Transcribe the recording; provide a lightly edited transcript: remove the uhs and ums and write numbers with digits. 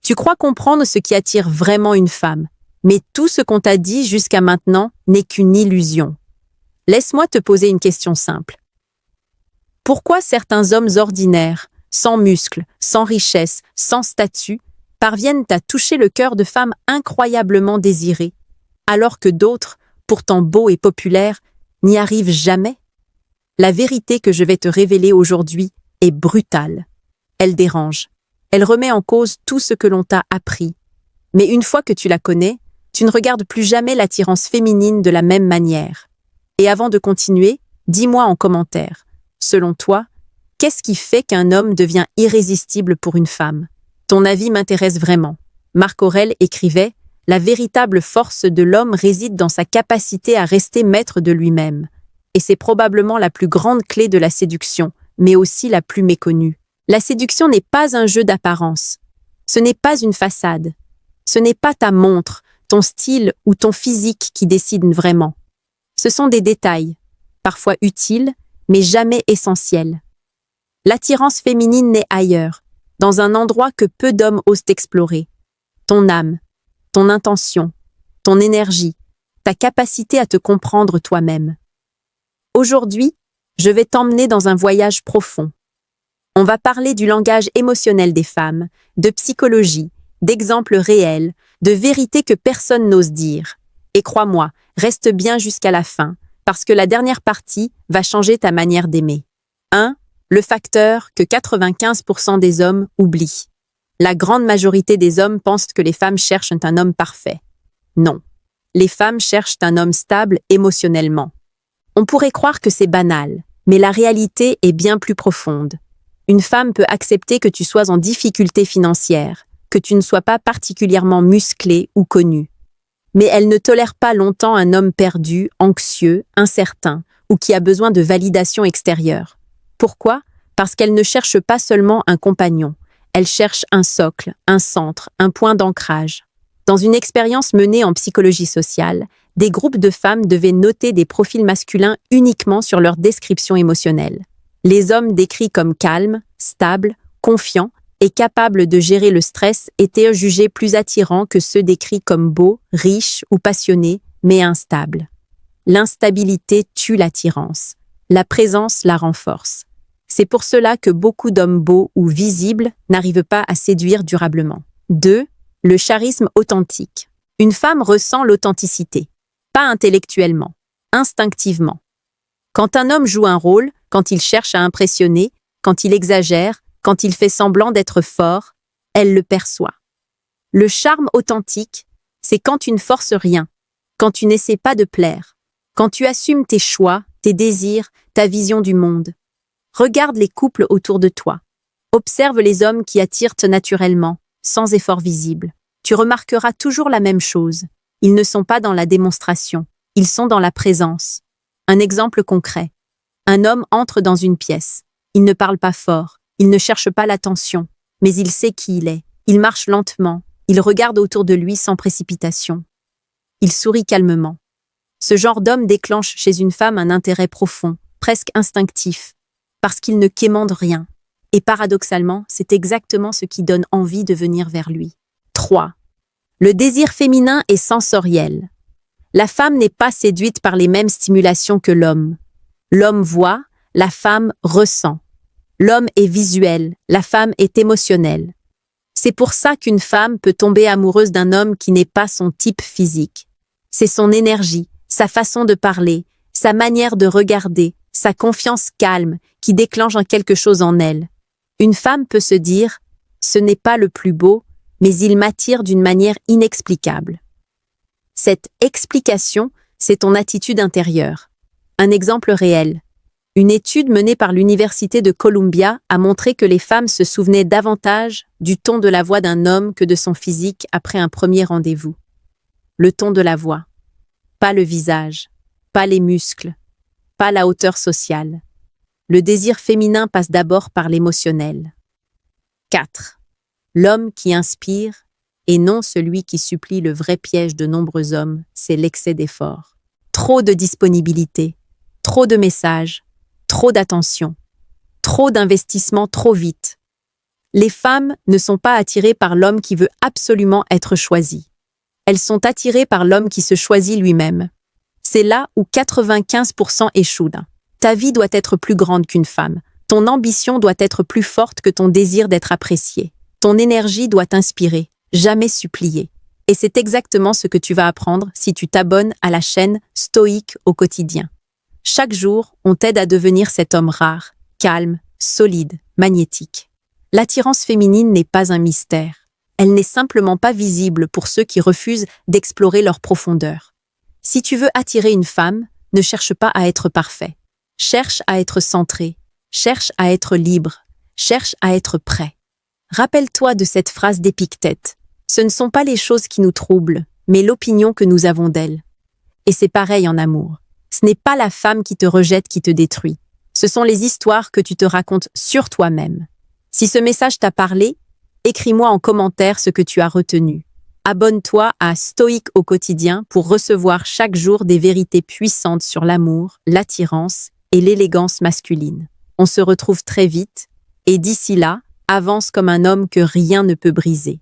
Tu crois comprendre ce qui attire vraiment une femme, mais tout ce qu'on t'a dit jusqu'à maintenant n'est qu'une illusion. Laisse-moi te poser une question simple. Pourquoi certains hommes ordinaires, sans muscles, sans richesse, sans statut, parviennent à toucher le cœur de femmes incroyablement désirées, alors que d'autres, pourtant beaux et populaires, n'y arrivent jamais? La vérité que je vais te révéler aujourd'hui est brutale. Elle dérange. Elle remet en cause tout ce que l'on t'a appris. Mais une fois que tu la connais, tu ne regardes plus jamais l'attirance féminine de la même manière. Et avant de continuer, dis-moi en commentaire, selon toi, qu'est-ce qui fait qu'un homme devient irrésistible pour une femme? Ton avis m'intéresse vraiment. Marc Aurèle écrivait « La véritable force de l'homme réside dans sa capacité à rester maître de lui-même. Et c'est probablement la plus grande clé de la séduction, mais aussi la plus méconnue. La séduction n'est pas un jeu d'apparence. Ce n'est pas une façade. Ce n'est pas ta montre, ton style ou ton physique qui décident vraiment. Ce sont des détails, parfois utiles, mais jamais essentiels. L'attirance féminine naît ailleurs, dans un endroit que peu d'hommes osent explorer. Ton âme, ton intention, ton énergie, ta capacité à te comprendre toi-même. Aujourd'hui, je vais t'emmener dans un voyage profond. On va parler du langage émotionnel des femmes, de psychologie, d'exemples réels, de vérités que personne n'ose dire. Et crois-moi, reste bien jusqu'à la fin, parce que la dernière partie va changer ta manière d'aimer. 1. Le facteur que 95% des hommes oublient. La grande majorité des hommes pensent que les femmes cherchent un homme parfait. Non. Les femmes cherchent un homme stable émotionnellement. On pourrait croire que c'est banal, mais la réalité est bien plus profonde. Une femme peut accepter que tu sois en difficulté financière, que tu ne sois pas particulièrement musclé ou connu. Mais elle ne tolère pas longtemps un homme perdu, anxieux, incertain, ou qui a besoin de validation extérieure. Pourquoi? Parce qu'elle ne cherche pas seulement un compagnon, elle cherche un socle, un centre, un point d'ancrage. Dans une expérience menée en psychologie sociale, des groupes de femmes devaient noter des profils masculins uniquement sur leur description émotionnelle. Les hommes décrits comme calmes, stables, confiants et capables de gérer le stress étaient jugés plus attirants que ceux décrits comme beaux, riches ou passionnés, mais instables. L'instabilité tue l'attirance. La présence la renforce. C'est pour cela que beaucoup d'hommes beaux ou visibles n'arrivent pas à séduire durablement. 2. Le charisme authentique. Une femme ressent l'authenticité, pas intellectuellement, instinctivement. Quand un homme joue un rôle, quand il cherche à impressionner, quand il exagère, quand il fait semblant d'être fort, elle le perçoit. Le charme authentique, c'est quand tu ne forces rien, quand tu n'essaies pas de plaire, quand tu assumes tes choix, tes désirs, ta vision du monde. Regarde les couples autour de toi. Observe les hommes qui attirent naturellement, sans effort visible. Tu remarqueras toujours la même chose. Ils ne sont pas dans la démonstration, ils sont dans la présence. Un exemple concret. Un homme entre dans une pièce. Il ne parle pas fort, il ne cherche pas l'attention, mais il sait qui il est. Il marche lentement, il regarde autour de lui sans précipitation. Il sourit calmement. Ce genre d'homme déclenche chez une femme un intérêt profond, presque instinctif, parce qu'il ne quémande rien. Et paradoxalement, c'est exactement ce qui donne envie de venir vers lui. 3. Le désir féminin est sensoriel. La femme n'est pas séduite par les mêmes stimulations que l'homme. L'homme voit, la femme ressent. L'homme est visuel, la femme est émotionnelle. C'est pour ça qu'une femme peut tomber amoureuse d'un homme qui n'est pas son type physique. C'est son énergie, sa façon de parler, sa manière de regarder, sa confiance calme qui déclenche quelque chose en elle. Une femme peut se dire « ce n'est pas le plus beau, mais il m'attire d'une manière inexplicable ». Cette explication, c'est ton attitude intérieure. Un exemple réel. Une étude menée par l'Université de Columbia a montré que les femmes se souvenaient davantage du ton de la voix d'un homme que de son physique après un premier rendez-vous. Le ton de la voix. Pas le visage, pas les muscles, pas la hauteur sociale. Le désir féminin passe d'abord par l'émotionnel. 4. L'homme qui inspire, et non celui qui supplie. Le vrai piège de nombreux hommes, c'est l'excès d'effort. Trop de disponibilité, trop de messages, trop d'attention, trop d'investissement trop vite. Les femmes ne sont pas attirées par l'homme qui veut absolument être choisi. Elles sont attirées par l'homme qui se choisit lui-même. C'est là où 95% échouent. Ta vie doit être plus grande qu'une femme. Ton ambition doit être plus forte que ton désir d'être apprécié. Ton énergie doit t'inspirer, jamais supplier. Et c'est exactement ce que tu vas apprendre si tu t'abonnes à la chaîne Stoïque au quotidien. Chaque jour, on t'aide à devenir cet homme rare, calme, solide, magnétique. L'attirance féminine n'est pas un mystère. Elle n'est simplement pas visible pour ceux qui refusent d'explorer leur profondeur. Si tu veux attirer une femme, ne cherche pas à être parfait. Cherche à être centré. Cherche à être libre. Cherche à être prêt. Rappelle-toi de cette phrase d'Épictète. Ce ne sont pas les choses qui nous troublent, mais l'opinion que nous avons d'elles. Et c'est pareil en amour. Ce n'est pas la femme qui te rejette qui te détruit. Ce sont les histoires que tu te racontes sur toi-même. Si ce message t'a parlé, écris-moi en commentaire ce que tu as retenu. Abonne-toi à Stoïque au quotidien pour recevoir chaque jour des vérités puissantes sur l'amour, l'attirance et l'élégance masculine. On se retrouve très vite, et d'ici là, avance comme un homme que rien ne peut briser.